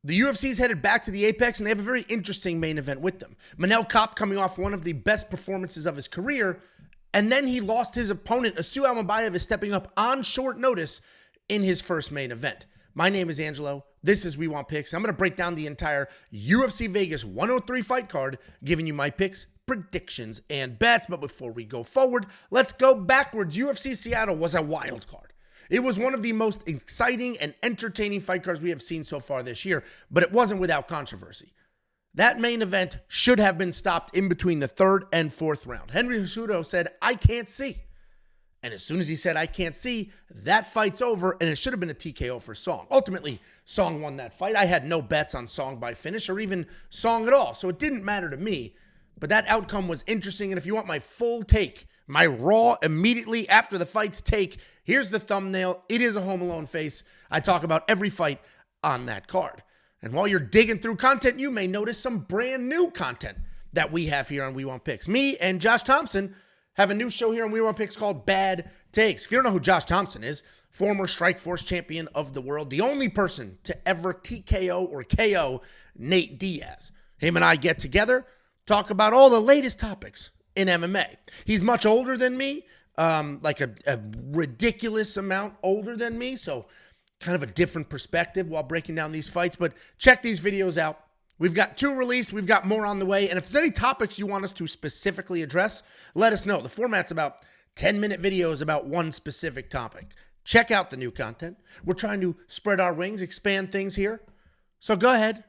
The UFC's headed back to the Apex, and they have a very interesting main event with them. Manel Kape coming off one of the best performances of his career, and then he lost his opponent. Asu Almabayev is stepping up on short notice in his first main event. My name is Angelo. This is We Want Picks. I'm going to break down the entire UFC Vegas 103 fight card, giving you my picks, predictions, and bets. But before we go forward, let's go backwards. UFC Seattle was a wild card. It was one of the most exciting and entertaining fight cards we have seen so far this year, but it wasn't without controversy. That main event should have been stopped in between the third and fourth round. Henry Cejudo said, "I can't see." And as soon as he said, "I can't see," that fight's over, and it should have been a TKO for Song. Ultimately, Song won that fight. I had no bets on Song by finish or even Song at all, so it didn't matter to me. But that outcome was interesting, and if you want my full take, my raw, immediately after the fight's take, here's the thumbnail. It is a Home Alone face. I talk about every fight on that card. And while you're digging through content, you may notice some brand new content that we have here on We Want Picks. Me and Josh Thompson have a new show here on We Want Picks called Bad Takes. If you don't know who Josh Thompson is, former Strikeforce champion of the world, the only person to ever TKO or KO Nate Diaz. Him and I get together, talk about all the latest topics in MMA. He's much older than me, like a ridiculous amount older than me, so kind of a different perspective while breaking down these fights. But check these videos out. We've got 2 released. We've got more on the way. And if there's any topics you want us to specifically address, let us know. The format's about 10-minute videos about one specific topic. Check out the new content. We're trying to spread our wings, expand things here. So go ahead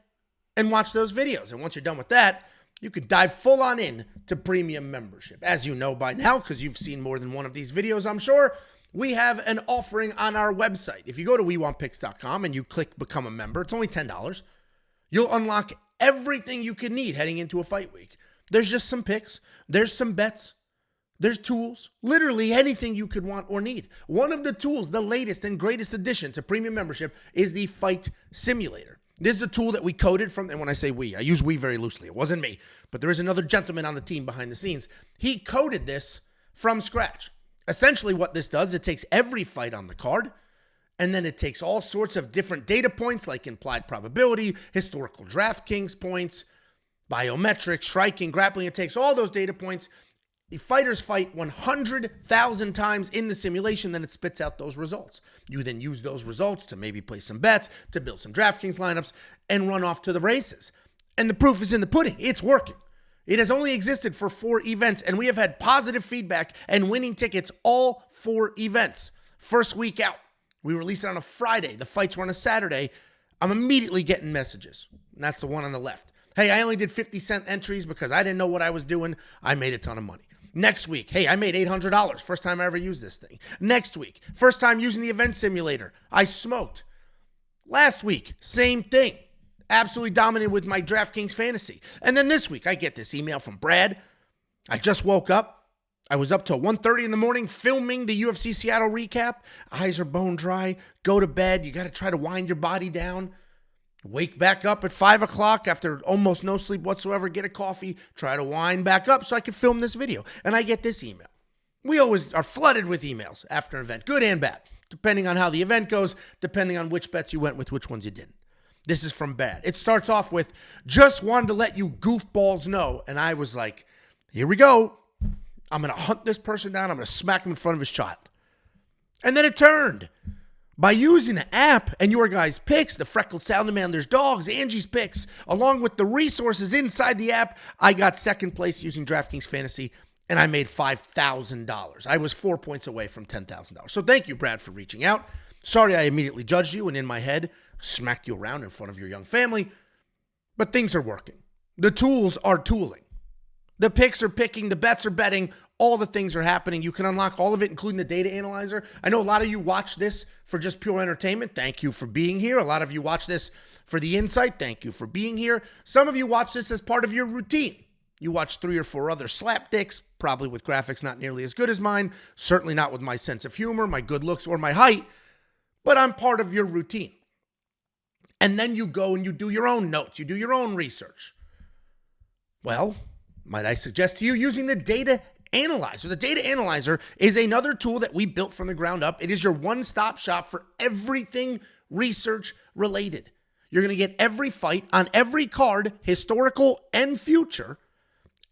and watch those videos. And once you're done with that, you could dive full on in to premium membership. As you know by now, because you've seen more than one of these videos, I'm sure, we have an offering on our website. If you go to WeWantPicks.com and you click Become a Member, it's only $10. You'll unlock everything you could need heading into a fight week. There's just some picks. There's some bets. There's tools. Literally anything you could want or need. One of the tools, the latest and greatest addition to premium membership, is the Fight Simulator. This is a tool that we coded from, and when I say we, I use we very loosely. It wasn't me, but there is another gentleman on the team behind the scenes. He coded this from scratch. Essentially what this does, it takes every fight on the card, and then it takes all sorts of different data points like implied probability, historical DraftKings points, biometrics, striking, grappling. It takes all those data points. The fighters fight 100,000 times in the simulation, then it spits out those results. You then use those results to maybe play some bets, to build some DraftKings lineups, and run off to the races. And the proof is in the pudding. It's working. It has only existed for 4 events, and we have had positive feedback and winning tickets all 4 events. First week out, we released it on a Friday. The fights were on a Saturday. I'm immediately getting messages. And that's the one on the left. Hey, I only did 50-cent entries because I didn't know what I was doing. I made a ton of money. Next week, hey, I made $800. First time I ever used this thing. Next week, first time using the event simulator. I smoked. Last week, same thing. Absolutely dominated with my DraftKings fantasy. And then this week, I get this email from Brad. I just woke up. I was up till 1:30 in the morning filming the UFC Seattle recap. Eyes are bone dry. Go to bed. You got to try to wind your body down. Wake back up at 5 o'clock after almost no sleep whatsoever. Get a coffee. Try to wind back up so I can film this video. And I get this email. We always are flooded with emails after an event, good and bad, depending on how the event goes, depending on which bets you went with, which ones you didn't. This is from Bad. It starts off with, "Just wanted to let you goofballs know." And I was like, here we go. I'm going to hunt this person down. I'm going to smack him in front of his child. And then it turned. By using the app and your guys' picks, the Freckled Salamanders dogs, Angie's picks, along with the resources inside the app, I got second place using DraftKings Fantasy, and I made $5,000. I was 4 points away from $10,000. So thank you, Brad, for reaching out. Sorry I immediately judged you and in my head smacked you around in front of your young family, but things are working. The tools are tooling. The picks are picking, the bets are betting, all the things are happening. You can unlock all of it, including the data analyzer. I know a lot of you watch this for just pure entertainment. Thank you for being here. A lot of you watch this for the insight. Thank you for being here. Some of you watch this as part of your routine. You watch 3 or 4 other slapdicks, probably with graphics not nearly as good as mine, certainly not with my sense of humor, my good looks, or my height, but I'm part of your routine. And then you go and you do your own notes. You do your own research. Well, might I suggest to you using the data analyzer. The data analyzer is another tool that we built from the ground up. It is your one-stop shop for everything research related. You're going to get every fight on every card, historical and future.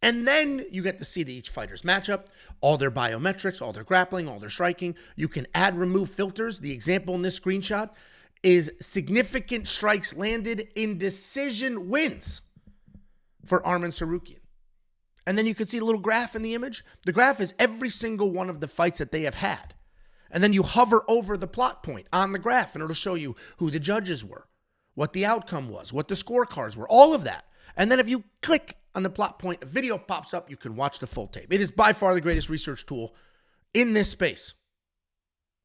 And then you get to see each fighter's matchup, all their biometrics, all their grappling, all their striking. You can add, remove filters. The example in this screenshot is significant strikes landed in decision wins for Arman Tsarukyan. And then you can see a little graph in the image. The graph is every single one of the fights that they have had. And then you hover over the plot point on the graph, and it'll show you who the judges were, what the outcome was, what the scorecards were, all of that. And then if you click on the plot point, a video pops up, you can watch the full tape. It is by far the greatest research tool in this space.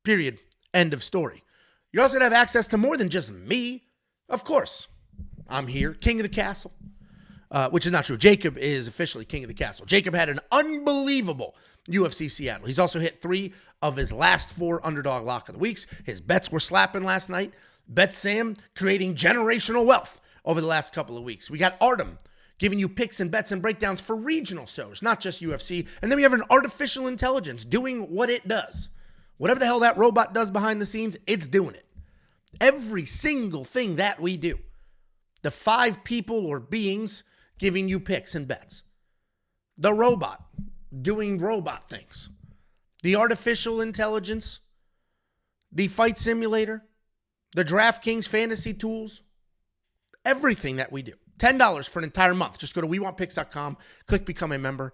Period. End of story. You're also going to have access to more than just me. Of course, I'm here, king of the castle, which is not true. Jacob is officially king of the castle. Jacob had an unbelievable UFC Seattle. He's also hit 3 of his last 4 underdog lock of the weeks. His bets were slapping last night. Bet Sam creating generational wealth over the last couple of weeks. We got Artem giving you picks and bets and breakdowns for regional shows, not just UFC. And then we have an artificial intelligence doing what it does. Whatever the hell that robot does behind the scenes, it's doing it. Every single thing that we do. The 5 people or beings giving you picks and bets. The robot doing robot things. The artificial intelligence. The fight simulator. The DraftKings fantasy tools. Everything that we do. $10 for an entire month. Just go to WeWantPicks.com. Click Become a Member.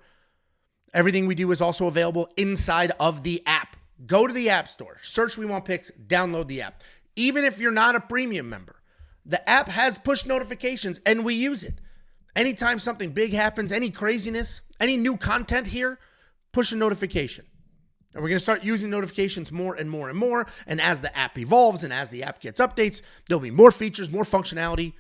Everything we do is also available inside of the app. Go to the App Store. Search We Want Picks. Download the app. Even if you're not a premium member, the app has push notifications and we use it. Anytime something big happens, any craziness, any new content here, push a notification. And we're going to start using notifications more and more and more. And as the app evolves and as the app gets updates, there'll be more features, more functionality.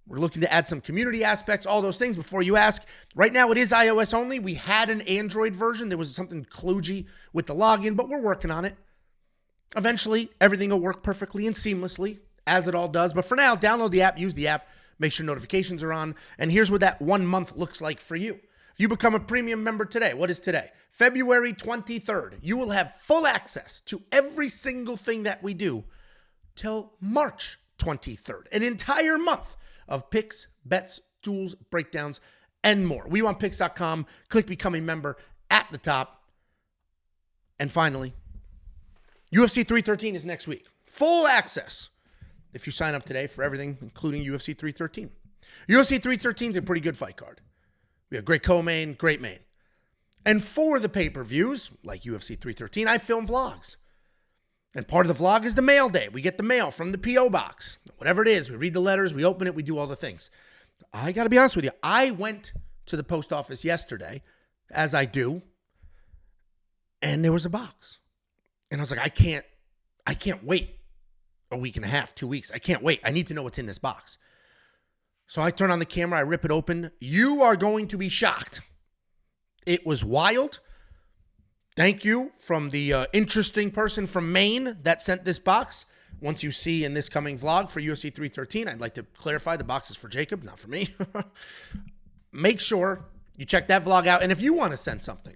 We're looking to add some community aspects, all those things. Before you ask, right now it is iOS only. We had an Android version. There was something kludgy with the login, but we're working on it. Eventually, everything will work perfectly and seamlessly, as it all does. But for now, download the app, use the app, make sure notifications are on. And here's what that 1 month looks like for you. If you become a premium member today, what is today? February 23rd. You will have full access to every single thing that we do till March 23rd. An entire month of picks, bets, tools, breakdowns, and more. WeWantPicks.com. Click Become a Member at the top. And finally, UFC 313 is next week. Full access if you sign up today for everything, including UFC 313. UFC 313 is a pretty good fight card. We have great co-main, great main. And for the pay-per-views, like UFC 313, I film vlogs. And part of the vlog is the mail day. We get the mail from the P.O. box. Whatever it is, we read the letters, we open it, we do all the things. I got to be honest with you. I went to the post office yesterday, as I do, and there was a box. And I was like, I can't wait a week and a half, 2 weeks. I can't wait. I need to know what's in this box. So I turn on the camera, I rip it open. You are going to be shocked. It was wild. Thank you from the interesting person from Maine that sent this box. Once you see in this coming vlog for UFC 313, I'd like to clarify the box is for Jacob, not for me. Make sure you check that vlog out. And if you want to send something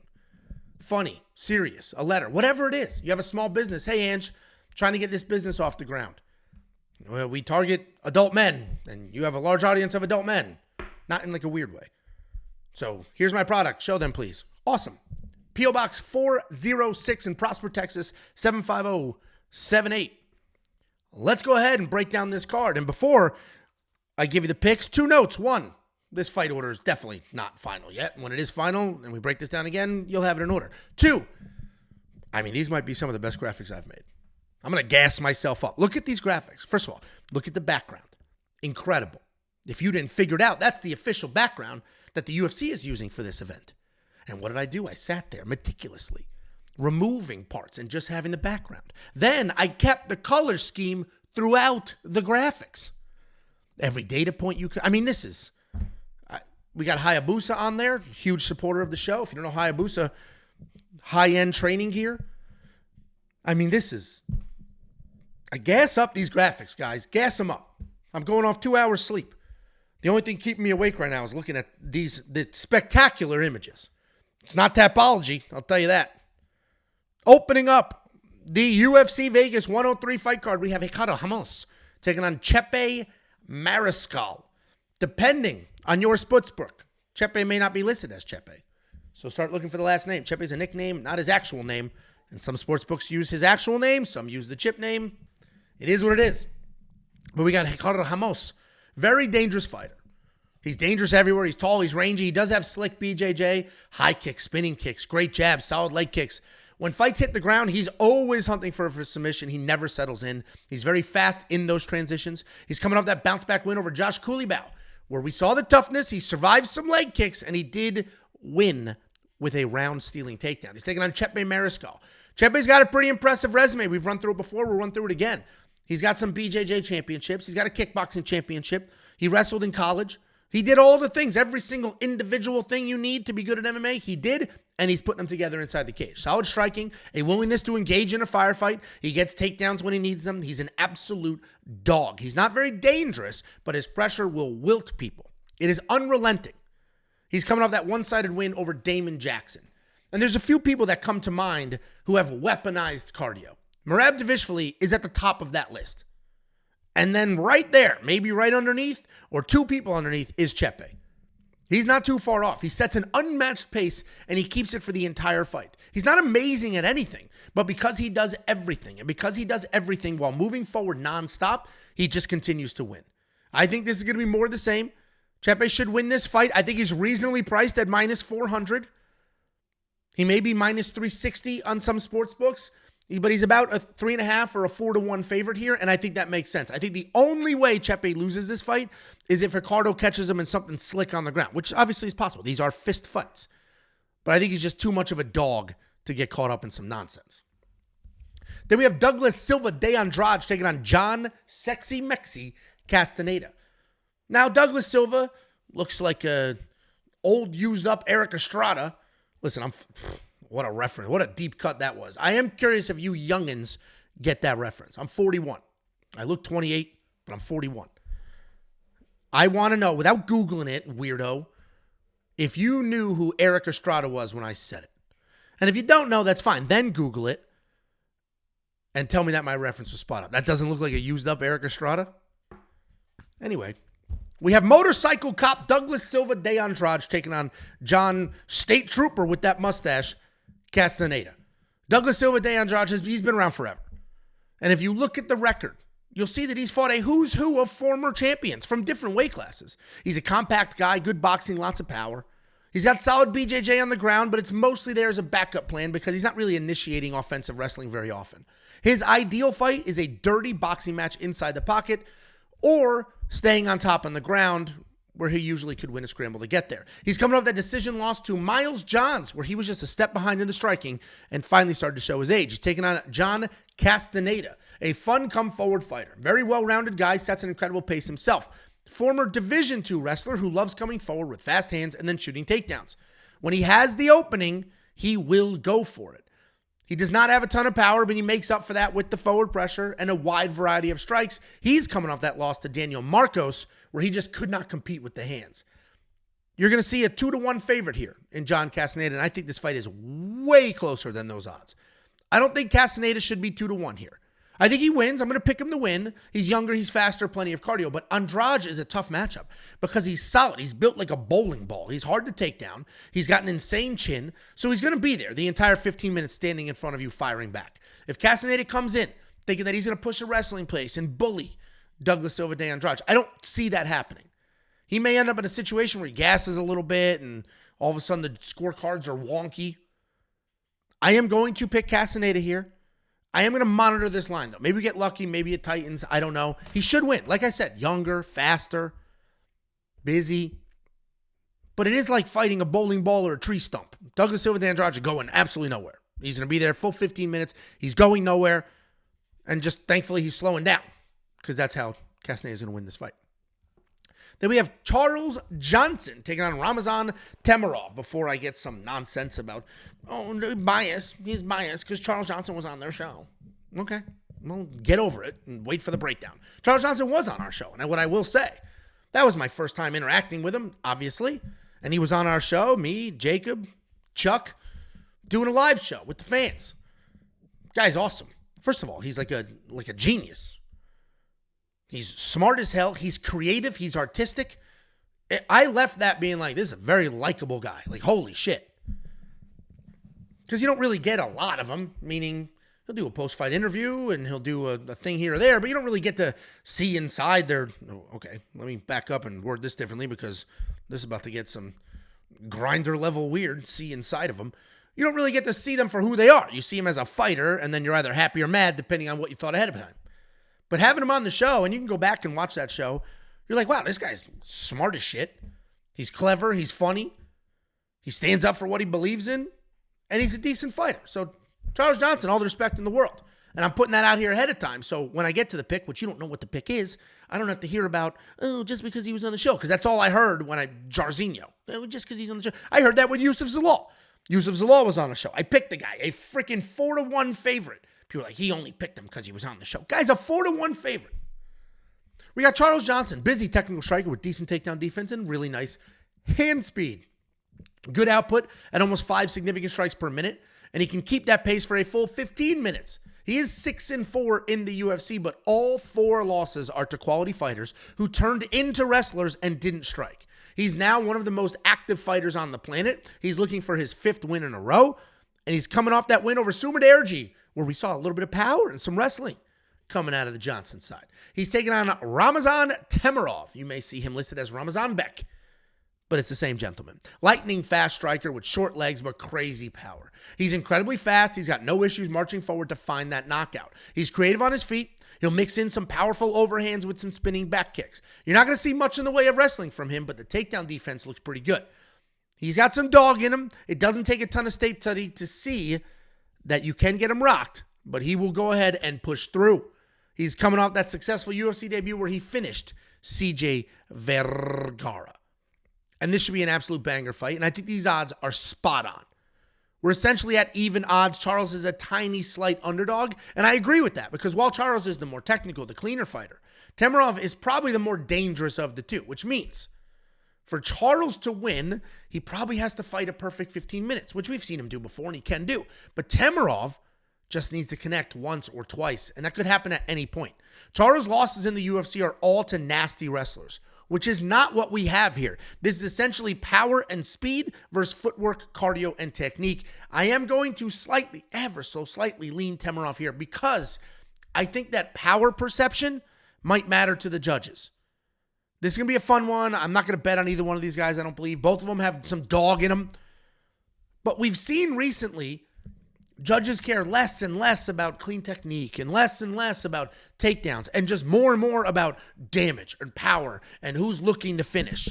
funny, serious, a letter, whatever it is, you have a small business. Hey, Ange, trying to get this business off the ground. Well, we target adult men, and you have a large audience of adult men. Not in like a weird way. So here's my product. Show them, please. Awesome. P.O. Box 406 in Prosper, Texas, 75078. Let's go ahead and break down this card. And before I give you the picks, 2 notes. 1, this fight order is definitely not final yet. When it is final and we break this down again, you'll have it in order. 2, I mean, these might be some of the best graphics I've made. I'm going to gas myself up. Look at these graphics. First of all, look at the background. Incredible. If you didn't figure it out, that's the official background that the UFC is using for this event. And what did I do? I sat there meticulously, removing parts and just having the background. Then I kept the color scheme throughout the graphics. Every data point you could. I mean, this is, we got Hayabusa on there, huge supporter of the show. If you don't know Hayabusa, high-end training gear. I mean, this is, I gas up these graphics, guys. Gas them up. I'm going off 2 hours sleep. The only thing keeping me awake right now is looking at the spectacular images. It's not Tapology, I'll tell you that. Opening up the UFC Vegas 103 fight card, we have Ricardo Ramos taking on Chepe Mariscal. Depending on your sportsbook, Chepe may not be listed as Chepe. So start looking for the last name. Chepe is a nickname, not his actual name. And some sportsbooks use his actual name. Some use the chip name. It is what it is. But we got Ricardo Ramos. Very dangerous fighter. He's dangerous everywhere. He's tall. He's rangy. He does have slick BJJ. High kicks, spinning kicks, great jabs, solid leg kicks. When fights hit the ground, he's always hunting for a submission. He never settles in. He's very fast in those transitions. He's coming off that bounce-back win over Josh Kulibau, where we saw the toughness. He survived some leg kicks, and he did win with a round-stealing takedown. He's taking on Chepe Mariscal. Chepe's got a pretty impressive resume. We've run through it before. We'll run through it again. He's got some BJJ championships. He's got a kickboxing championship. He wrestled in college. He did all the things, every single individual thing you need to be good at MMA, he did, and he's putting them together inside the cage. Solid striking, a willingness to engage in a firefight. He gets takedowns when he needs them. He's an absolute dog. He's not very dangerous, but his pressure will wilt people. It is unrelenting. He's coming off that one-sided win over Damon Jackson. And there's a few people that come to mind who have weaponized cardio. Merab Dvalishvili is at the top of that list. And then right there, maybe right underneath, or two people underneath, is Chepe. He's not too far off. He sets an unmatched pace, and he keeps it for the entire fight. He's not amazing at anything, but because he does everything, and because he does everything while moving forward nonstop, he just continues to win. I think this is going to be more of the same. Chepe should win this fight. I think he's reasonably priced at minus 400. He may be minus 360 on some sports books, but he's about a 3.5 or a 4-1 favorite here, and I think that makes sense. I think the only way Chepe loses this fight is if Ricardo catches him in something slick on the ground, which obviously is possible. These are fist fights. But I think he's just too much of a dog to get caught up in some nonsense. Then we have Douglas Silva de Andrade taking on John Sexy Mexi Castaneda. Now, Douglas Silva looks like a old, used-up Eric Estrada. Listen, what a reference. What a deep cut that was. I am curious if you youngins get that reference. I'm 41. I look 28, but I'm 41. I want to know, without Googling it, weirdo, if you knew who Eric Estrada was when I said it. And if you don't know, that's fine. Then Google it and tell me that my reference was spot on. That doesn't look like a used-up Eric Estrada? Anyway, we have motorcycle cop Douglas Silva de Andrade taking on John State Trooper with that mustache, Castaneda. Douglas Silva de Andrade, he's been around forever. And if you look at the record, you'll see that he's fought a who's who of former champions from different weight classes. He's a compact guy, good boxing, lots of power. He's got solid BJJ on the ground, but it's mostly there as a backup plan because he's not really initiating offensive wrestling very often. His ideal fight is a dirty boxing match inside the pocket or staying on top on the ground where he usually could win a scramble to get there. He's coming off that decision loss to Miles Johns, where he was just a step behind in the striking and finally started to show his age. He's taking on John Castaneda, a fun come-forward fighter. Very well-rounded guy, sets an incredible pace himself. Former Division II wrestler who loves coming forward with fast hands and then shooting takedowns. When he has the opening, he will go for it. He does not have a ton of power, but he makes up for that with the forward pressure and a wide variety of strikes. He's coming off that loss to Daniel Marcos, where he just could not compete with the hands. You're going to see a 2-1 favorite here in John Castaneda, and I think this fight is way closer than those odds. I don't think Castaneda should be 2-1 here. I think he wins. I'm going to pick him to win. He's younger, he's faster, plenty of cardio. But Andrade is a tough matchup because he's solid. He's built like a bowling ball. He's hard to take down. He's got an insane chin. So he's going to be there the entire 15 minutes standing in front of you firing back. If Castaneda comes in thinking that he's going to push a wrestling place and bully Douglas Silva de Andrade, I don't see that happening. He may end up in a situation where he gasses a little bit and all of a sudden the scorecards are wonky. I am going to pick Castaneda here. I am going to monitor this line, though. Maybe we get lucky. Maybe it tightens. I don't know. He should win. Like I said, younger, faster, busy. But it is like fighting a bowling ball or a tree stump. Douglas Silva de Andrade is going absolutely nowhere. He's going to be there full 15 minutes. He's going nowhere. And just thankfully he's slowing down because that's how Castaneda is going to win this fight. Then we have Charles Johnson taking on Ramazan Temirov before I get some nonsense about, bias. He's biased because Charles Johnson was on their show. Okay, well, get over it and wait for the breakdown. Charles Johnson was on our show, and what I will say, that was my first time interacting with him, obviously, and he was on our show, me, Jacob, Chuck, doing a live show with the fans. Guy's awesome. First of all, he's like a genius. He's smart as hell. He's creative. He's artistic. I left that being like, this is a very likable guy. Like, holy shit. Because you don't really get a lot of them, meaning he'll do a post-fight interview and he'll do a thing here or there, but you don't really get to see inside their... Okay, let me back up and word this differently because this is about to get some grinder level weird, see inside of them. You don't really get to see them for who they are. You see them as a fighter, and then you're either happy or mad depending on what you thought ahead of time. But having him on the show, and you can go back and watch that show, you're like, wow, this guy's smart as shit. He's clever. He's funny. He stands up for what he believes in, and he's a decent fighter. So Charles Johnson, all the respect in the world. And I'm putting that out here ahead of time. So when I get to the pick, which you don't know what the pick is, I don't have to hear about, oh, just because he was on the show. Because that's all I heard when Jarzinho. Oh, just because he's on the show. I heard that with Yusuf Zalal. Yusuf Zalal was on the show. I picked the guy, a freaking 4-1 favorite. People are like, he only picked him because he was on the show. Guy's a 4-1 favorite. We got Charles Johnson, busy technical striker with decent takedown defense and really nice hand speed. Good output at almost 5 significant strikes per minute. And he can keep that pace for a full 15 minutes. He is 6-4 in the UFC, but all 4 losses are to quality fighters who turned into wrestlers and didn't strike. He's now one of the most active fighters on the planet. He's looking for his 5th win in a row, and he's coming off that win over Sumar Derji, where we saw a little bit of power and some wrestling coming out of the Johnson side. He's taking on Ramazan Temirov. You may see him listed as Ramazan Bek, but it's the same gentleman. Lightning fast striker with short legs but crazy power. He's incredibly fast. He's got no issues marching forward to find that knockout. He's creative on his feet. He'll mix in some powerful overhands with some spinning back kicks. You're not going to see much in the way of wrestling from him, but the takedown defense looks pretty good. He's got some dog in him. It doesn't take a ton of state study to see that you can get him rocked, but he will go ahead and push through. He's coming off that successful UFC debut where he finished CJ Vergara. And this should be an absolute banger fight. And I think these odds are spot on. We're essentially at even odds. Charles is a tiny, slight underdog. And I agree with that because while Charles is the more technical, the cleaner fighter, Temirov is probably the more dangerous of the two, which means for Charles to win, he probably has to fight a perfect 15 minutes, which we've seen him do before and he can do. But Temirov just needs to connect once or twice, and that could happen at any point. Charles' losses in the UFC are all to nasty wrestlers, which is not what we have here. This is essentially power and speed versus footwork, cardio, and technique. I am going to slightly, ever so slightly, lean Temirov here because I think that power perception might matter to the judges. This is going to be a fun one. I'm not going to bet on either one of these guys, I don't believe. Both of them have some dog in them. But we've seen recently judges care less and less about clean technique and less about takedowns and just more and more about damage and power and who's looking to finish.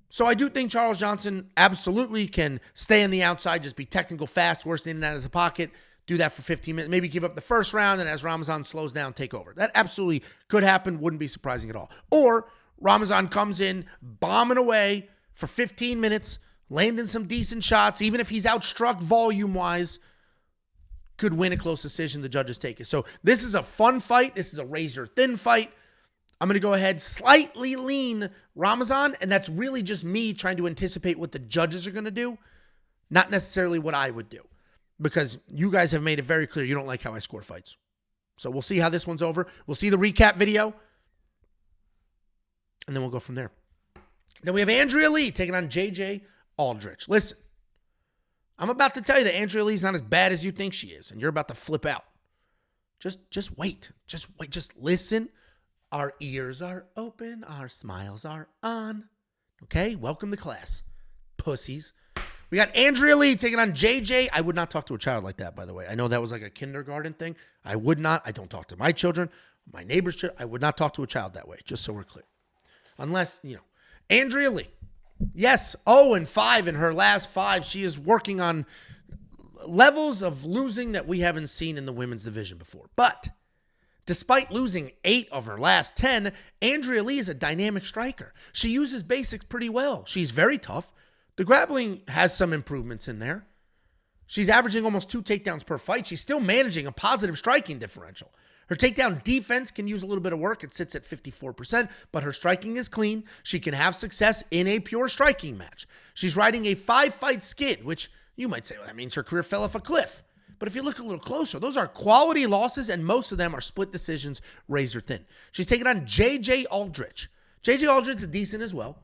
So I do think Charles Johnson absolutely can stay on the outside, just be technical, fast, worst in and out of the pocket, do that for 15 minutes, maybe give up the first round, and as Ramazan slows down, take over. That absolutely could happen, wouldn't be surprising at all. Or Ramazan comes in, bombing away for 15 minutes, landing some decent shots, even if he's outstruck volume-wise, could win a close decision. The judges take it. So this is a fun fight. This is a razor-thin fight. I'm going to go ahead, slightly lean Ramazan, and that's really just me trying to anticipate what the judges are going to do, not necessarily what I would do, because you guys have made it very clear you don't like how I score fights. So we'll see how this one's over. We'll see the recap video, and then we'll go from there. Then we have Andrea Lee taking on JJ Aldrich. Listen, I'm about to tell you that Andrea Lee's not as bad as you think she is, and you're about to flip out. Just wait. Just wait. Just listen. Our ears are open. Our smiles are on. Okay? Welcome to class, pussies. We got Andrea Lee taking on JJ. I would not talk to a child like that, by the way. I know that was like a kindergarten thing. I would not. I don't talk to my children, my neighbor's children. I would not talk to a child that way, just so we're clear. Unless, Andrea Lee. Yes, 0-5 in her last 5. She is working on levels of losing that we haven't seen in the women's division before. But despite losing 8 of her last 10, Andrea Lee is a dynamic striker. She uses basics pretty well. She's very tough. The grappling has some improvements in there. She's averaging almost 2 takedowns per fight. She's still managing a positive striking differential. Her takedown defense can use a little bit of work. It sits at 54%, but her striking is clean. She can have success in a pure striking match. She's riding a 5-fight skid, which you might say, well, that means her career fell off a cliff. But if you look a little closer, those are quality losses, and most of them are split decisions, razor thin. She's taking on J.J. Aldrich. J.J. Aldrich is decent as well.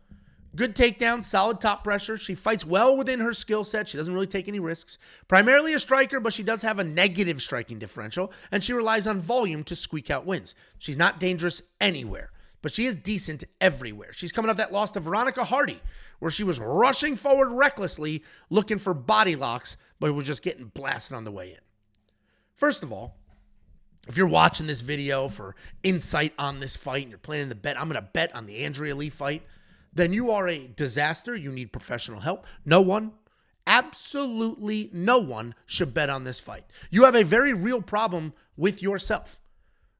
Good takedown, solid top pressure. She fights well within her skill set. She doesn't really take any risks. Primarily a striker, but she does have a negative striking differential, and she relies on volume to squeak out wins. She's not dangerous anywhere, but she is decent everywhere. She's coming off that loss to Veronica Hardy, where she was rushing forward recklessly, looking for body locks, but was just getting blasted on the way in. First of all, if you're watching this video for insight on this fight and you're planning to bet, I'm going to bet on the Andrea Lee fight, then you are a disaster. You need professional help. No one, absolutely no one should bet on this fight. You have a very real problem with yourself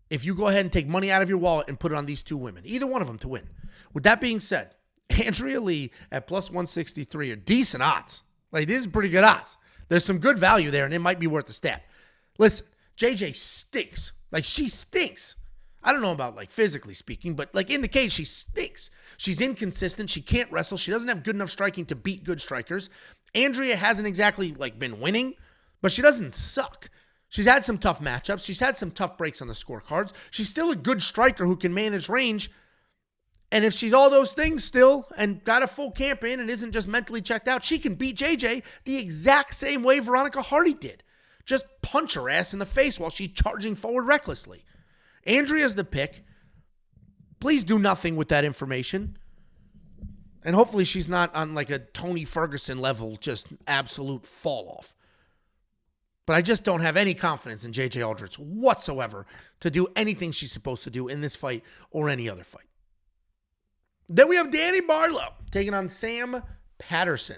if you go ahead and take money out of your wallet and put it on these two women, either one of them to win. With that being said, Andrea Lee at plus 163 are decent odds. Like, this is pretty good odds. There's some good value there, and it might be worth a stab. Listen, JJ stinks. Like, she stinks. I don't know about, like, physically speaking, but, like, in the cage, she stinks. She's inconsistent. She can't wrestle. She doesn't have good enough striking to beat good strikers. Andrea hasn't exactly, like, been winning, but she doesn't suck. She's had some tough matchups. She's had some tough breaks on the scorecards. She's still a good striker who can manage range. And if she's all those things still and got a full camp in and isn't just mentally checked out, she can beat JJ the exact same way Veronica Hardy did. Just punch her ass in the face while she's charging forward recklessly. Andrea's the pick. Please do nothing with that information. And hopefully she's not on like a Tony Ferguson level, just absolute fall off. But I just don't have any confidence in J.J. Aldrich whatsoever to do anything she's supposed to do in this fight or any other fight. Then we have Danny Barlow taking on Sam Patterson.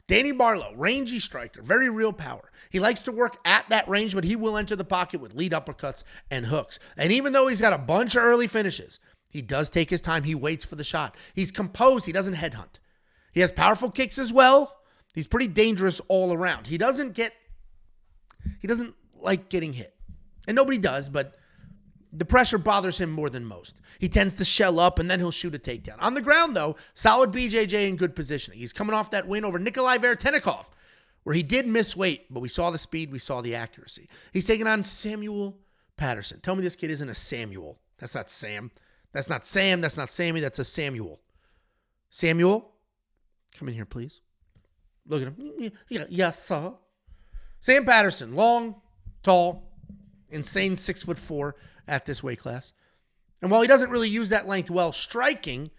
Danny Barlow, rangy striker, very real power. He likes to work at that range, but he will enter the pocket with lead uppercuts and hooks. And even though he's got a bunch of early finishes, he does take his time. He waits for the shot. He's composed. He doesn't headhunt. He has powerful kicks as well. He's pretty dangerous all around. He doesn't like getting hit. And nobody does, but the pressure bothers him more than most. He tends to shell up, and then he'll shoot a takedown. On the ground, though, solid BJJ in good positioning. He's coming off that win over Nikolai Vertenikov, where he did miss weight, but we saw the speed, we saw the accuracy. He's taking on Samuel Patterson. Tell me this kid isn't a Samuel. That's not Sam. That's not Sam. That's not Sammy. That's a Samuel. Samuel, come in here, please. Look at him. Yes, sir. Sam Patterson, long, tall, insane 6'4" at this weight class. And while he doesn't really use that length well striking,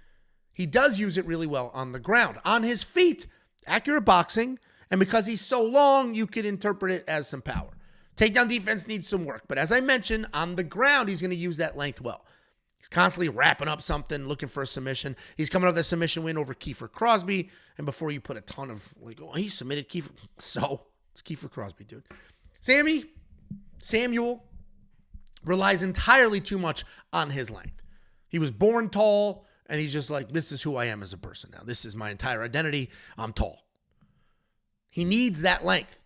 he does use it really well on the ground. On his feet, accurate boxing, and because he's so long, you could interpret it as some power. Takedown defense needs some work, but as I mentioned, on the ground, he's going to use that length well. He's constantly wrapping up something, looking for a submission. He's coming off that submission win over Kiefer Crosby, and before you put a ton of, like, oh, he submitted Kiefer. So, it's Kiefer Crosby, dude. Samuel relies entirely too much on his length. He was born tall, and he's just like, this is who I am as a person now. This is my entire identity. I'm tall. He needs that length.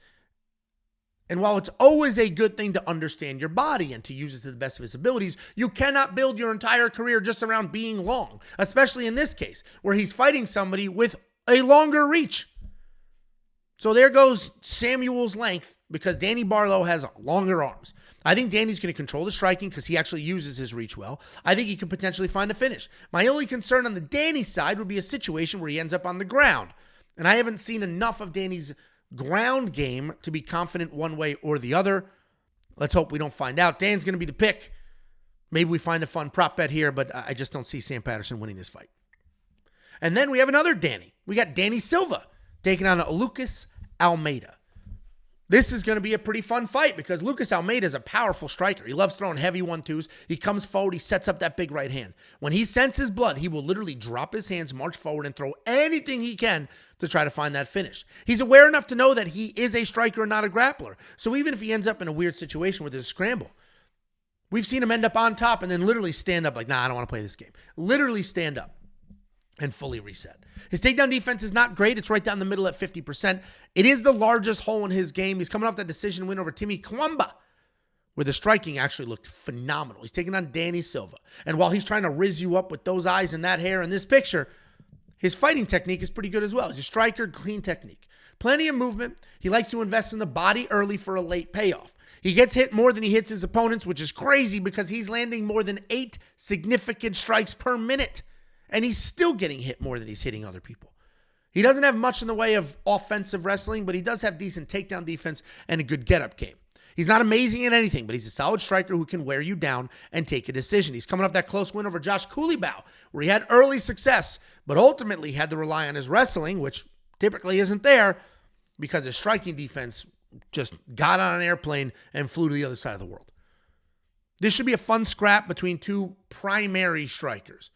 And while it's always a good thing to understand your body and to use it to the best of his abilities, you cannot build your entire career just around being long, especially in this case, where he's fighting somebody with a longer reach. So there goes Samuel's length because Danny Barlow has longer arms. I think Danny's going to control the striking because he actually uses his reach well. I think he could potentially find a finish. My only concern on the Danny side would be a situation where he ends up on the ground. And I haven't seen enough of Danny's ground game to be confident one way or the other. Let's hope we don't find out. Dan's going to be the pick. Maybe we find a fun prop bet here, but I just don't see Sam Patterson winning this fight. And then we have another Danny. We got Danny Silva taking on Lucas Almeida. This is going to be a pretty fun fight because Lucas Almeida is a powerful striker. He loves throwing heavy 1-2s. He comes forward. He sets up that big right hand. When he senses blood, he will literally drop his hands, march forward, and throw anything he can to try to find that finish. He's aware enough to know that he is a striker and not a grappler. So even if he ends up in a weird situation with his scramble, we've seen him end up on top and then literally stand up like, nah, I don't want to play this game. Literally stand up and fully reset. His takedown defense is not great. It's right down the middle at 50%. It is the largest hole in his game. He's coming off that decision win over Timmy Kwamba, where the striking actually looked phenomenal. He's taking on Danny Silva. And while he's trying to riz you up with those eyes and that hair in this picture, His fighting technique is pretty good as well. He's a striker, clean technique. Plenty of movement. He likes to invest in the body early for a late payoff. He gets hit more than he hits his opponents, which is crazy because he's landing more than 8 significant strikes per minute. And he's still getting hit more than he's hitting other people. He doesn't have much in the way of offensive wrestling, but he does have decent takedown defense and a good get-up game. He's not amazing at anything, but he's a solid striker who can wear you down and take a decision. He's coming off that close win over Josh Cooleybow, where he had early success, but ultimately had to rely on his wrestling, which typically isn't there, because his striking defense just got on an airplane and flew to the other side of the world. This should be a fun scrap between two primary strikers.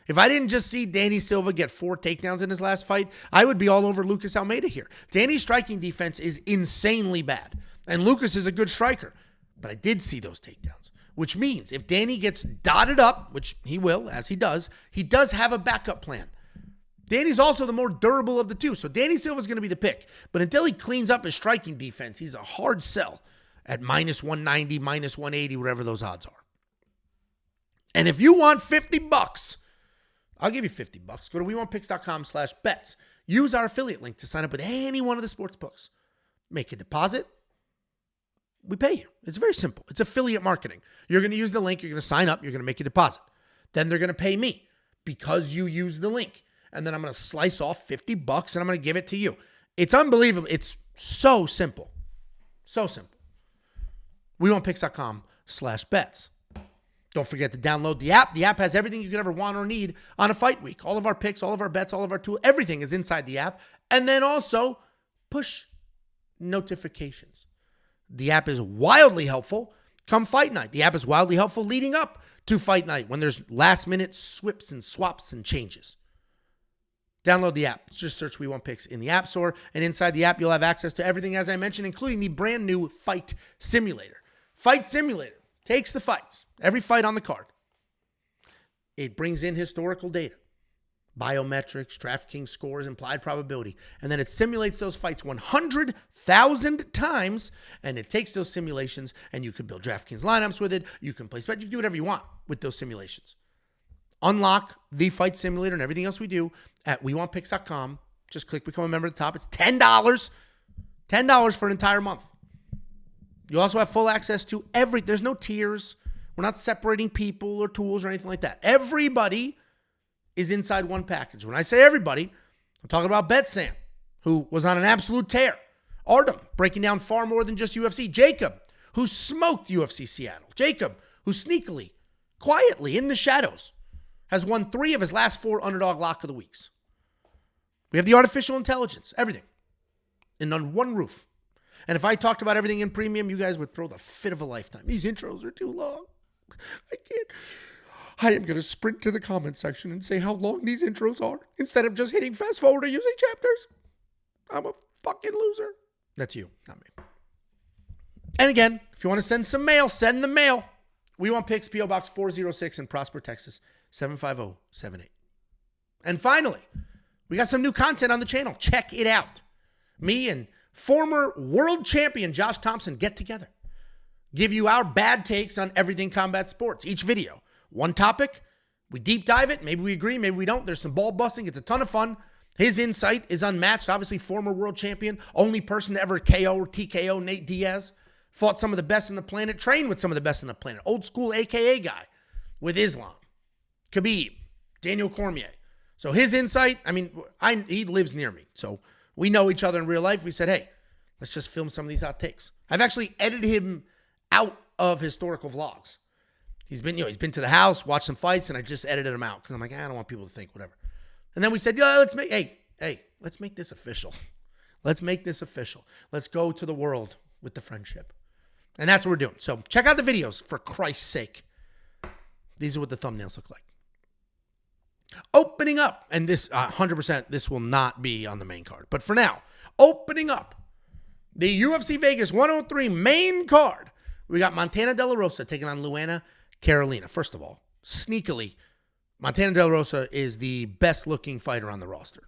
If I didn't just see Danny Silva get 4 takedowns in his last fight, I would be all over Lucas Almeida here. Danny's striking defense is insanely bad, and Lucas is a good striker. But I did see those takedowns, which means if Danny gets dotted up, which he will, as he does have a backup plan. Danny's also the more durable of the two, so Danny Silva's going to be the pick. But until he cleans up his striking defense, he's a hard sell at minus 190, minus 180, whatever those odds are. And if you want $50, I'll give you $50. Go to WeWantPicks.com/bets. Use our affiliate link to sign up with any one of the sports books. Make a deposit. We pay you. It's very simple. It's affiliate marketing. You're going to use the link. You're going to sign up. You're going to make a deposit. Then they're going to pay me because you use the link. And then I'm going to slice off $50 and I'm going to give it to you. It's unbelievable. It's so simple. So simple. WeWantPicks.com/bets. Don't forget to download the app. The app has everything you could ever want or need on a fight week. All of our picks, all of our bets, all of our tools, everything is inside the app. And then also push notifications. The app is wildly helpful come fight night. The app is wildly helpful leading up to fight night when there's last minute swips and swaps and changes. Download the app. Just search We Want Picks in the App Store. And inside the app, you'll have access to everything, as I mentioned, including the brand new Fight Simulator. Fight Simulator takes the fights, every fight on the card. It brings in historical data, biometrics, DraftKings scores, implied probability, and then it simulates those fights 100,000 times, and it takes those simulations, and you can build DraftKings lineups with it. You can place bets. You can do whatever you want with those simulations. Unlock the Fight Simulator and everything else we do at WeWantPicks.com. Just click Become a Member at the top. It's $10. $10 for an entire month. You also have full access to there's no tiers. We're not separating people or tools or anything like that. Everybody is inside one package. When I say everybody, I'm talking about Betsam, who was on an absolute tear. Artem, breaking down far more than just UFC. Jacob, who smoked UFC Seattle. Jacob, who sneakily, quietly, in the shadows, has won 3 of his last 4 underdog lock of the weeks. We have the artificial intelligence, everything, and on one roof. And if I talked about everything in premium, you guys would throw the fit of a lifetime. These intros are too long. I can't. I am going to sprint to the comment section and say how long these intros are instead of just hitting fast forward or using chapters. I'm a fucking loser. That's you, not me. And again, if you want to send some mail, send the mail. We Want Picks, P.O. Box 406 in Prosper, Texas, 75078. And finally, we got some new content on the channel. Check it out. Me and former world champion Josh Thompson get together. Give you our bad takes on everything combat sports. Each video, one topic. We deep dive it. Maybe we agree, maybe we don't. There's some ball busting. It's a ton of fun. His insight is unmatched. Obviously, former world champion. Only person to ever KO or TKO Nate Diaz. Fought some of the best on the planet. Trained with some of the best on the planet. Old school AKA guy with Islam. Khabib. Daniel Cormier. So his insight, he lives near me. So we know each other in real life. We said, hey, let's just film some of these hot takes. I've actually edited him out of historical vlogs. He's been to the house, watched some fights, and I just edited him out because I'm like, I don't want people to think whatever. And then we said, let's make this official. Let's make this official. Let's go to the world with the friendship. And that's what we're doing. So check out the videos, for Christ's sake. These are what the thumbnails look like. Opening up, and this 100%, this will not be on the main card. But for now, opening up the UFC Vegas 103 main card, we got Montana De La Rosa taking on Luana Carolina. First of all, sneakily, Montana De La Rosa is the best-looking fighter on the roster.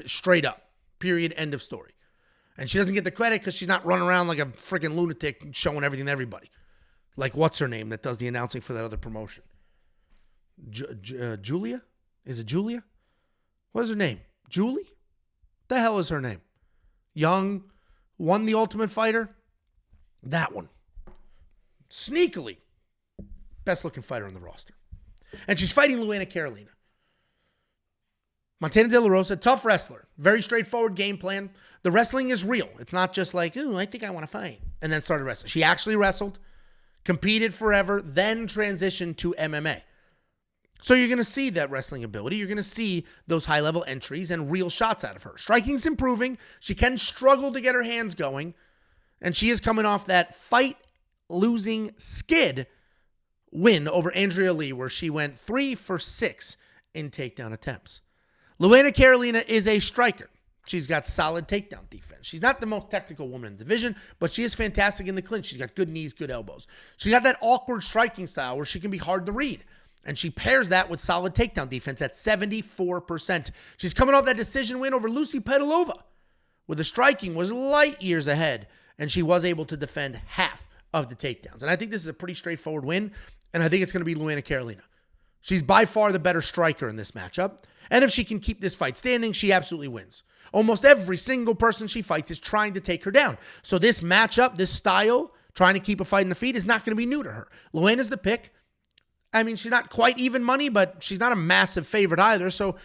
Straight up. Period. End of story. And she doesn't get the credit because she's not running around like a freaking lunatic showing everything to everybody. Like, what's her name that does the announcing for that other promotion? Julia? Is it Julia? What is her name? Julie? The hell is her name? Young, won the Ultimate Fighter. That one. Sneakily, best looking fighter on the roster. And she's fighting Luana Carolina. Montana De La Rosa, tough wrestler. Very straightforward game plan. The wrestling is real. It's not just like, ooh, I think I want to fight. And then started wrestling. She actually wrestled, competed forever, then transitioned to MMA. So you're going to see that wrestling ability. You're going to see those high-level entries and real shots out of her. Striking's improving. She can struggle to get her hands going. And she is coming off that fight-losing skid win over Andrea Lee, where she went 3 for 6 in takedown attempts. Luana Carolina is a striker. She's got solid takedown defense. She's not the most technical woman in the division, but she is fantastic in the clinch. She's got good knees, good elbows. She's got that awkward striking style where she can be hard to read. And she pairs that with solid takedown defense at 74%. She's coming off that decision win over Lucy Pedalova, where the striking was light years ahead, and she was able to defend half of the takedowns. And I think this is a pretty straightforward win, and I think it's going to be Luana Carolina. She's by far the better striker in this matchup. And if she can keep this fight standing, she absolutely wins. Almost every single person she fights is trying to take her down. So this matchup, this style, trying to keep a fight in the feet, is not going to be new to her. Luana's the pick. I mean, she's not quite even money, but she's not a massive favorite either, so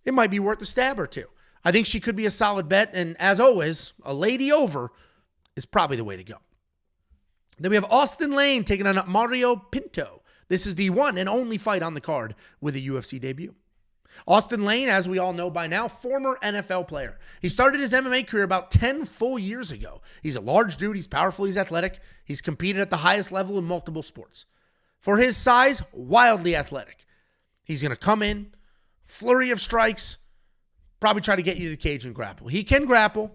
it might be worth a stab or two. I think she could be a solid bet, and as always, a lady over is probably the way to go. Then we have Austen Lane taking on Mario Pinto. This is the one and only fight on the card with a UFC debut. Austen Lane, as we all know by now, former NFL player. He started his MMA career about 10 full years ago. He's a large dude. He's powerful. He's athletic. He's competed at the highest level in multiple sports. For his size, wildly athletic. He's going to come in, flurry of strikes, probably try to get you to the cage and grapple. He can grapple.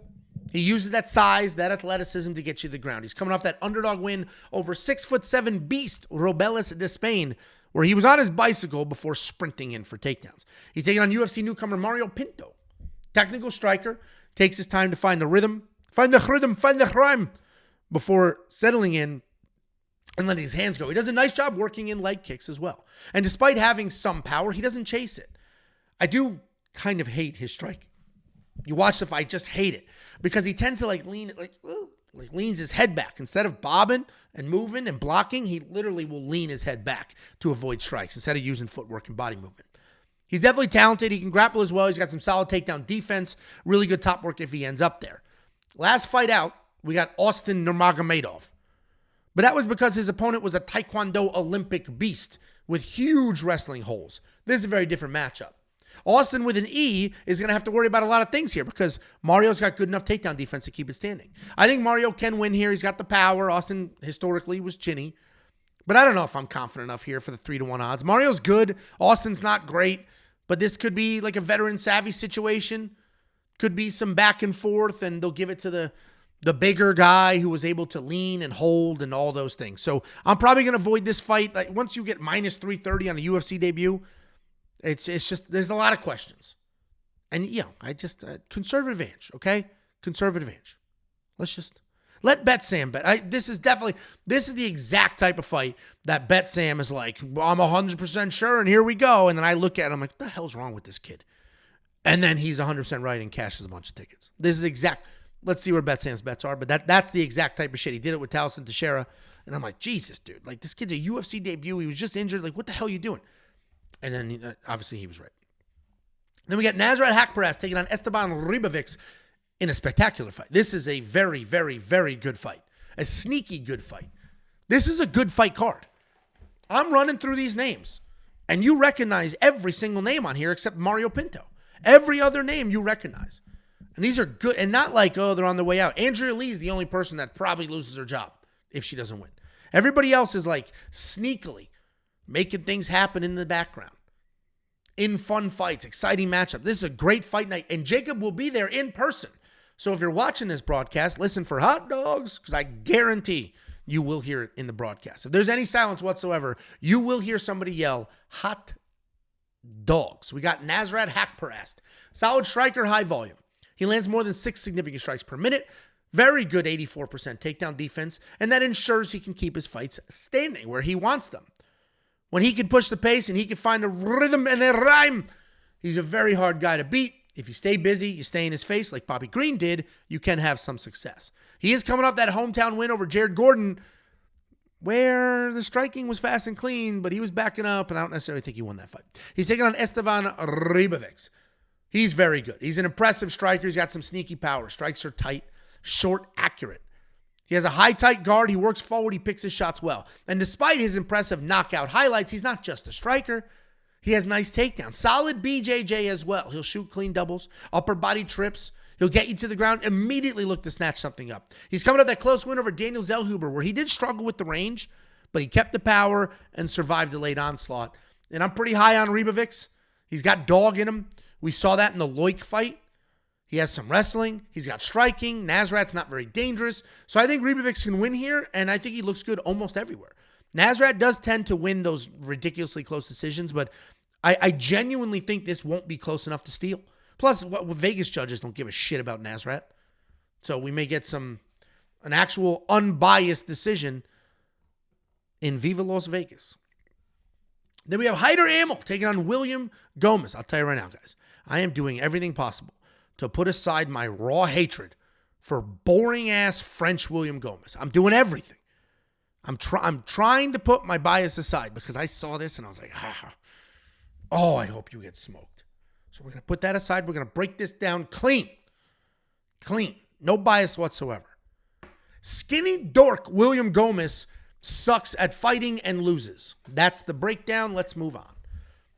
He uses that size, that athleticism to get you to the ground. He's coming off that underdog win over 6'7" beast, Robelis de Spain, where he was on his bicycle before sprinting in for takedowns. He's taking on UFC newcomer Mario Pinto. Technical striker, takes his time to find the rhythm, find the rhyme, before settling in and letting his hands go. He does a nice job working in leg kicks as well. And despite having some power, he doesn't chase it. I do kind of hate his striking. You watch the fight, just hate it. Because he tends to lean, leans his head back. Instead of bobbing and moving and blocking, he literally will lean his head back to avoid strikes instead of using footwork and body movement. He's definitely talented. He can grapple as well. He's got some solid takedown defense. Really good top work if he ends up there. Last fight out, we got Austen Nurmagomedov. But that was because his opponent was a Taekwondo Olympic beast with huge wrestling holes. This is a very different matchup. Austen with an E is going to have to worry about a lot of things here because Mario's got good enough takedown defense to keep it standing. I think Mario can win here. He's got the power. Austen historically was chinny. But I don't know if I'm confident enough here for the 3-1 odds. Mario's good. Austen's not great. But this could be like a veteran savvy situation. Could be some back and forth, and they'll give it to the bigger guy who was able to lean and hold and all those things. So I'm probably going to avoid this fight. Like once you get minus 330 on a UFC debut, it's just, there's a lot of questions. And, I just, conservative advantage, okay? Conservative advantage. Let's just, let Bet Sam bet. This is the exact type of fight that Bet Sam is like, well, I'm 100% sure, and here we go. And then I look at him, I'm like, what the hell's wrong with this kid? And then he's 100% right and cashes a bunch of tickets. This is exact, let's see where Bet Sam's bets are, but that's the exact type of shit. He did it with Taliesin Teixeira, and I'm like, Jesus, dude. Like, this kid's a UFC debut. He was just injured. Like, what the hell are you doing? And then, obviously, he was right. Then we got Nasrat Haqparast taking on Esteban Ribovics in a spectacular fight. This is a very, very, very good fight. A sneaky good fight. This is a good fight card. I'm running through these names, and you recognize every single name on here except Mario Pinto. Every other name you recognize. And these are good, and not like, oh, they're on their way out. Andrea Lee is the only person that probably loses her job if she doesn't win. Everybody else is like sneakily making things happen in the background. In fun fights, exciting matchup. This is a great fight night, and Jacob will be there in person. So if you're watching this broadcast, listen for hot dogs, because I guarantee you will hear it in the broadcast. If there's any silence whatsoever, you will hear somebody yell, hot dogs. We got Nasrat Haqparast. Solid striker, high volume. He lands more than 6 significant strikes per minute. Very good 84% takedown defense, and that ensures he can keep his fights standing where he wants them. When he can push the pace and he can find a rhythm and a rhyme, He's a very hard guy to beat. If you stay busy, you stay in his face like Bobby Green did, you can have some success. He is coming off that hometown win over Jared Gordon, where the striking was fast and clean, but he was backing up, and I don't necessarily think he won that fight. He's taking on Esteban Ribovics. He's very good. He's an impressive striker. He's got some sneaky power. Strikes are tight, short, accurate. He has a high, tight guard. He works forward. He picks his shots well. And despite his impressive knockout highlights, he's not just a striker. He has nice takedowns. Solid BJJ as well. He'll shoot clean doubles, upper body trips. He'll get you to the ground, immediately look to snatch something up. He's coming off that close win over Daniel Zellhuber, where he did struggle with the range, but he kept the power and survived the late onslaught. And I'm pretty high on Ribovics. He's got dog in him. We saw that in the Loic fight. He has some wrestling. He's got striking. Nasrat's not very dangerous. So I think Ribovics can win here, and I think he looks good almost everywhere. Nasrat does tend to win those ridiculously close decisions, but I genuinely think this won't be close enough to steal. Plus, Vegas judges don't give a shit about Nasrat. So we may get an actual unbiased decision in Viva Las Vegas. Then we have Hyder Amil taking on William Gomis. I'll tell you right now, guys, I am doing everything possible to put aside my raw hatred for boring-ass French William Gomis. I'm doing everything. I'm trying to put my bias aside because I saw this and I was like, oh, I hope you get smoked. So we're going to put that aside. We're going to break this down clean. Clean. No bias whatsoever. Skinny dork William Gomis sucks at fighting and loses. That's the breakdown. Let's move on.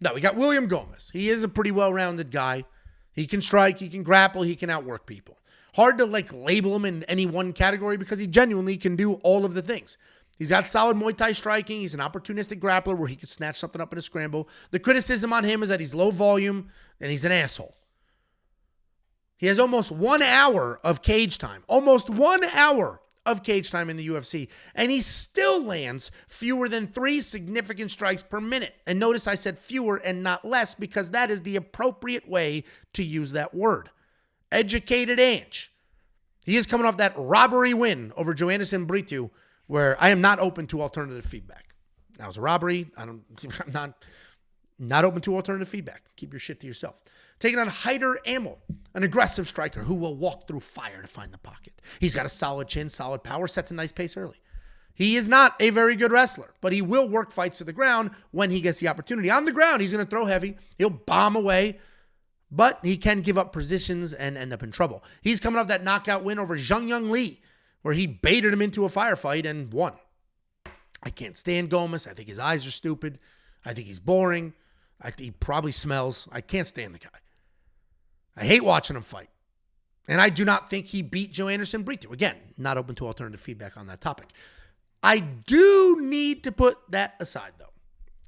Now, we got William Gomis. He is a pretty well-rounded guy. He can strike, he can grapple, he can outwork people. Hard to label him in any one category because he genuinely can do all of the things. He's got solid Muay Thai striking. He's an opportunistic grappler where he can snatch something up in a scramble. The criticism on him is that he's low volume and he's an asshole. He has almost 1 hour of cage time. Almost 1 hour of cage time in the UFC. And he still lands fewer than 3 significant strikes per minute. And notice I said fewer and not less because that is the appropriate way to use that word. Educated Ange. He is coming off that robbery win over Joanderson Brito, where I am not open to alternative feedback. That was a robbery. I'm not open to alternative feedback. Keep your shit to yourself. Taking on Hyder Amil, an aggressive striker who will walk through fire to find the pocket. He's got a solid chin, solid power, sets a nice pace early. He is not a very good wrestler, but he will work fights to the ground when he gets the opportunity. On the ground, he's going to throw heavy. He'll bomb away, but he can give up positions and end up in trouble. He's coming off that knockout win over Zhang Lee, where he baited him into a firefight and won. I can't stand Gomis. I think his eyes are stupid. I think he's boring. I think he probably smells. I can't stand the guy. I hate watching him fight. And I do not think he beat Joanderson Brito. Again, not open to alternative feedback on that topic. I do need to put that aside, though,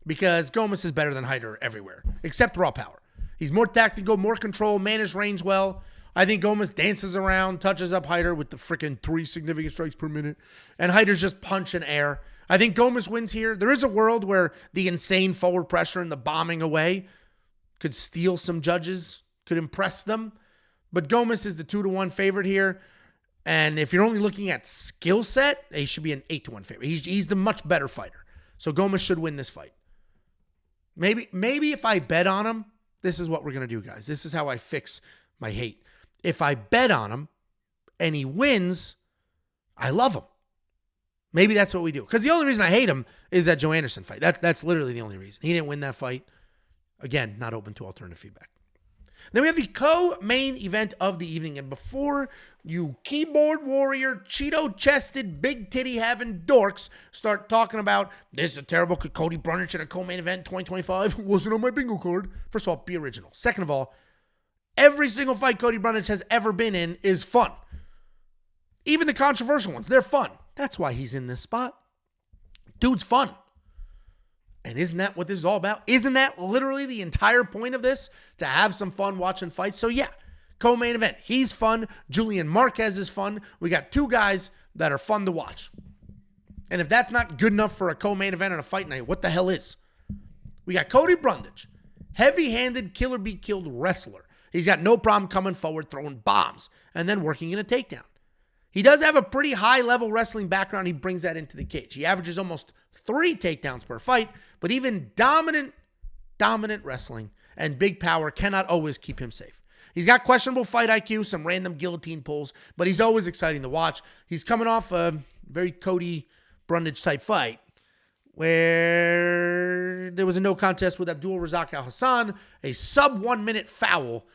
because Gomis is better than Hyder everywhere, except raw power. He's more tactical, more control, managed range well. I think Gomis dances around, touches up Hyder with the freaking 3 significant strikes per minute, and Hyder's just punching air. I think Gomis wins here. There is a world where the insane forward pressure and the bombing away could steal some judges, could impress them. But Gomis is the 2-1 favorite here. And if you're only looking at skill set, he should be an 8-1 favorite. He's the much better fighter. So Gomis should win this fight. Maybe if I bet on him, this is what we're going to do, guys. This is how I fix my hate. If I bet on him and he wins, I love him. Maybe that's what we do. Because the only reason I hate him is that Joe Anderson fight. That's literally the only reason. He didn't win that fight. Again, not open to alternative feedback. Then we have the co-main event of the evening. And before you keyboard warrior, Cheeto-chested, big titty-having dorks start talking about, this is a terrible Cody Brunich in a co-main event in 2025. Wasn't on my bingo card. First of all, be original. Second of all, every single fight Cody Brunich has ever been in is fun. Even the controversial ones, they're fun. That's why he's in this spot. Dude's fun. And isn't that what this is all about? Isn't that literally the entire point of this? To have some fun watching fights? So yeah, co-main event. He's fun. Julian Marquez is fun. We got 2 guys that are fun to watch. And if that's not good enough for a co-main event on a fight night, what the hell is? We got Cody Brundage, heavy-handed, killer-be-killed wrestler. He's got no problem coming forward, throwing bombs, and then working in a takedown. He does have a pretty high-level wrestling background. He brings that into the cage. He averages almost 3 takedowns per fight, but even dominant wrestling and big power cannot always keep him safe. He's got questionable fight IQ, some random guillotine pulls, but he's always exciting to watch. He's coming off a very Cody Brundage type fight where there was a no contest with Abdul Razak Al Hassan. A sub 1 minute foul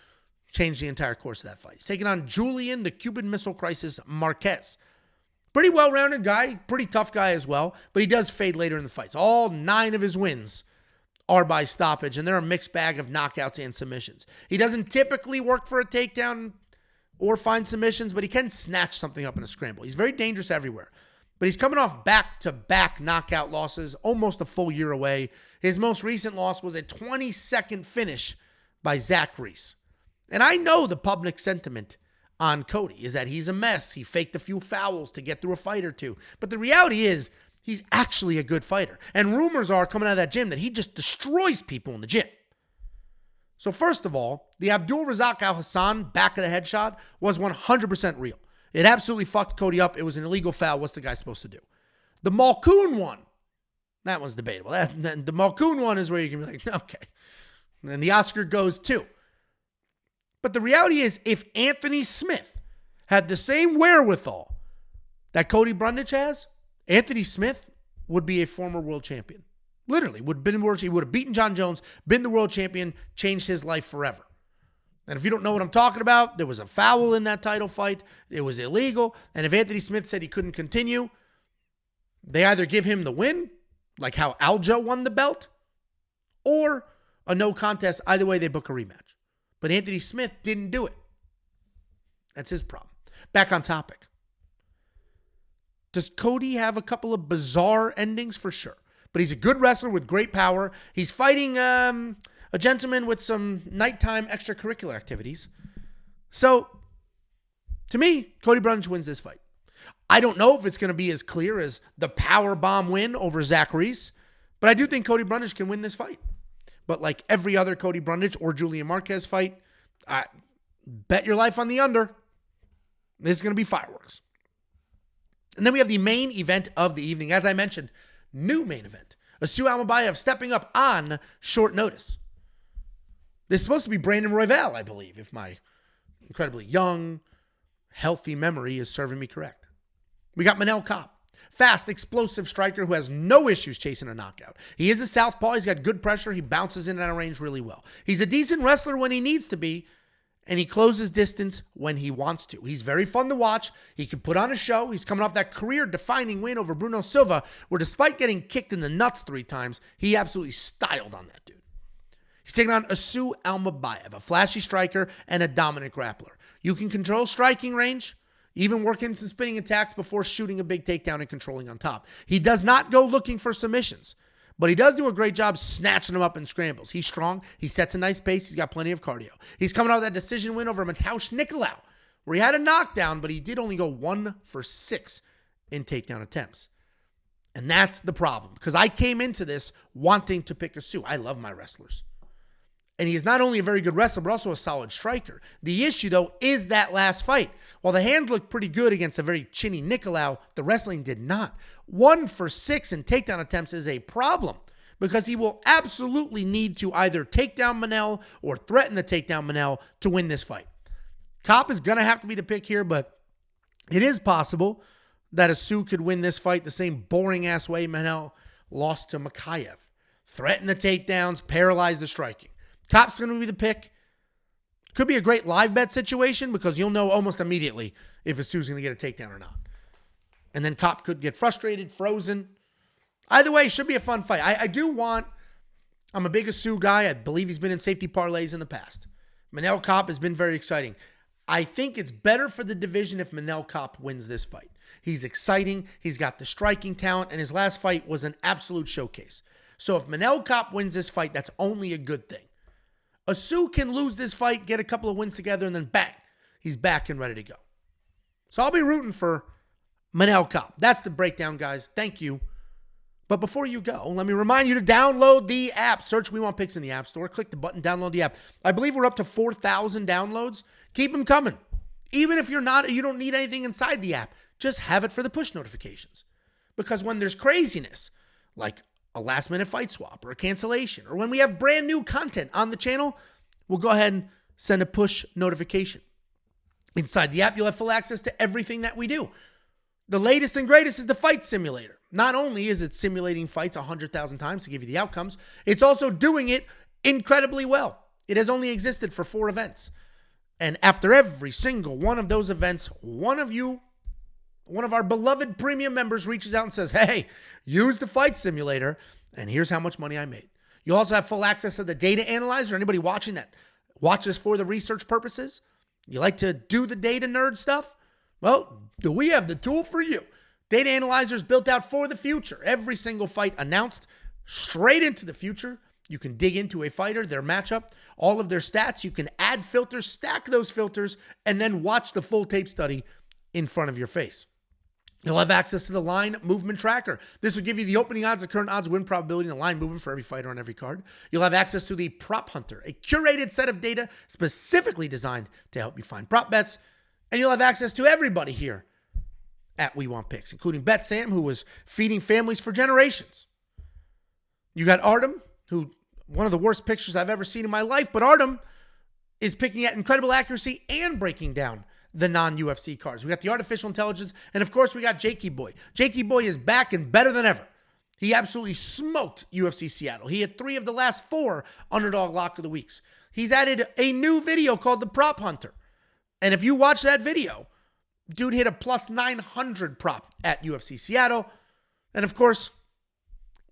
changed the entire course of that fight. He's taking on Julian, the Cuban Missile Crisis Marquez. Pretty well-rounded guy, pretty tough guy as well, but he does fade later in the fights. All 9 of his wins are by stoppage, and they're a mixed bag of knockouts and submissions. He doesn't typically work for a takedown or find submissions, but he can snatch something up in a scramble. He's very dangerous everywhere. But he's coming off back-to-back knockout losses, almost a full year away. His most recent loss was a 22nd finish by Zach Reese. And I know the public sentiment on Cody is that he's a mess. He faked a few fouls to get through a fight or two. But the reality is he's actually a good fighter. And rumors are coming out of that gym that he just destroys people in the gym. So first of all, the Abdul Razak Al Hassan back of the head shot was 100% real. It absolutely fucked Cody up. It was an illegal foul. What's the guy supposed to do? The Malkoun one, that one's debatable. The Malkoun one is where you can be like, okay. And then the Oscar goes too. But the reality is, if Anthony Smith had the same wherewithal that Cody Brundage has, Anthony Smith would be a former world champion. Literally, he would have beaten John Jones, been the world champion, changed his life forever. And if you don't know what I'm talking about, there was a foul in that title fight. It was illegal. And if Anthony Smith said he couldn't continue, they either give him the win, like how Aljo won the belt, or a no contest. Either way, they book a rematch. But Anthony Smith didn't do it. That's his problem. Back on topic. Does Cody have a couple of bizarre endings? For sure. But he's a good wrestler with great power. He's fighting a gentleman with some nighttime extracurricular activities. So, to me, Cody Brundage wins this fight. I don't know if it's going to be as clear as the power bomb win over Zach Reese, but I do think Cody Brundage can win this fight. But like every other Cody Brundage or Julian Marquez fight, bet your life on the under. This is going to be fireworks. And then we have the main event of the evening. As I mentioned, new main event. Asu Almabayev stepping up on short notice. This is supposed to be Brandon Royval, I believe, if my incredibly young, healthy memory is serving me correct. We got Manel Kape. Fast, explosive striker who has no issues chasing a knockout. He is a southpaw. He's got good pressure. He bounces in and out of range really well. He's a decent wrestler when he needs to be, and he closes distance when he wants to. He's very fun to watch. He can put on a show. He's coming off that career-defining win over Bruno Silva, where despite getting kicked in the nuts 3 times, he absolutely styled on that dude. He's taking on Asu Almabayev, a flashy striker and a dominant grappler. You can control striking range, even work in some spinning attacks before shooting a big takedown and controlling on top. He does not go looking for submissions, but he does do a great job snatching them up in scrambles. He's strong. He sets a nice pace. He's got plenty of cardio. He's coming out of that decision win over Mateusz Nicolau, where he had a knockdown, but he did only go 1 for 6 in takedown attempts. And that's the problem, because I came into this wanting to pick Asu. I love my wrestlers. And he is not only a very good wrestler, but also a solid striker. The issue, though, is that last fight. While the hands looked pretty good against a very chinny Nicolau, the wrestling did not. 1 for 6 in takedown attempts is a problem, because he will absolutely need to either take down Manel or threaten to take down Manel to win this fight. Kape is going to have to be the pick here, but it is possible that Asu could win this fight the same boring-ass way Manel lost to Makayev. Threaten the takedowns, paralyze the striking. Kape's going to be the pick. Could be a great live bet situation because you'll know almost immediately if Asu's going to get a takedown or not. And then Kape could get frustrated, frozen. Either way, should be a fun fight. I'm a big Asu guy. I believe he's been in safety parlays in the past. Manel Kape has been very exciting. I think it's better for the division if Manel Kape wins this fight. He's exciting. He's got the striking talent, and his last fight was an absolute showcase. So if Manel Kape wins this fight, that's only a good thing. Asu can lose this fight, get a couple of wins together, and then bang, he's back and ready to go. So I'll be rooting for Manel Kape. That's the breakdown, guys. Thank you. But before you go, let me remind you to download the app. Search We Want Picks in the App Store. Click the button, download the app. I believe we're up to 4,000 downloads. Keep them coming. Even if you don't need anything inside the app, just have it for the push notifications. Because when there's craziness, like a last-minute fight swap or a cancellation, or when we have brand new content on the channel, we'll go ahead and send a push notification. Inside the app, you'll have full access to everything that we do. The latest and greatest is the fight simulator. Not only is it simulating fights 100,000 times to give you the outcomes, it's also doing it incredibly well. It has only existed for 4 events. And after every single one of those events, one of our beloved premium members reaches out and says, hey, use the fight simulator, and here's how much money I made. You'll also have full access to the data analyzer. Anybody watching that watches for the research purposes? You like to do the data nerd stuff? Well, do we have the tool for you? Data analyzers built out for the future. Every single fight announced straight into the future. You can dig into a fighter, their matchup, all of their stats. You can add filters, stack those filters, and then watch the full tape study in front of your face. You'll have access to the line movement tracker. This will give you the opening odds, the current odds, win probability, and the line movement for every fighter on every card. You'll have access to the prop hunter, a curated set of data specifically designed to help you find prop bets. And you'll have access to everybody here at We Want Picks, including Bet Sam, who was feeding families for generations. You got Artem, who, one of the worst pictures I've ever seen in my life, but Artem is picking at incredible accuracy and breaking down the non-UFC cards. We got the artificial intelligence, and of course we got Jakey Boy. Jakey Boy is back and better than ever. He absolutely smoked UFC Seattle. He had 3 of the last 4 underdog lock of the weeks. He's added a new video called the Prop Hunter. And if you watch that video, dude hit a plus 900 prop at UFC Seattle. And of course,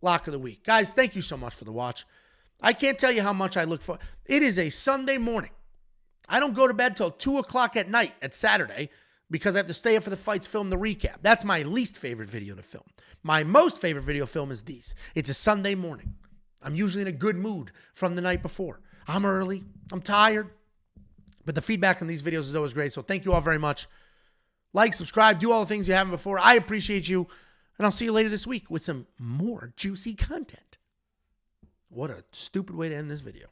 lock of the week. Guys, thank you so much for the watch. I can't tell you how much I look for. It is a Sunday morning. I don't go to bed till 2 o'clock at night at Saturday because I have to stay up for the fights, film the recap. That's my least favorite video to film. My most favorite video to film is these. It's a Sunday morning. I'm usually in a good mood from the night before. I'm early. I'm tired. But the feedback on these videos is always great. So thank you all very much. Like, subscribe, do all the things you haven't before. I appreciate you. And I'll see you later this week with some more juicy content. What a stupid way to end this video.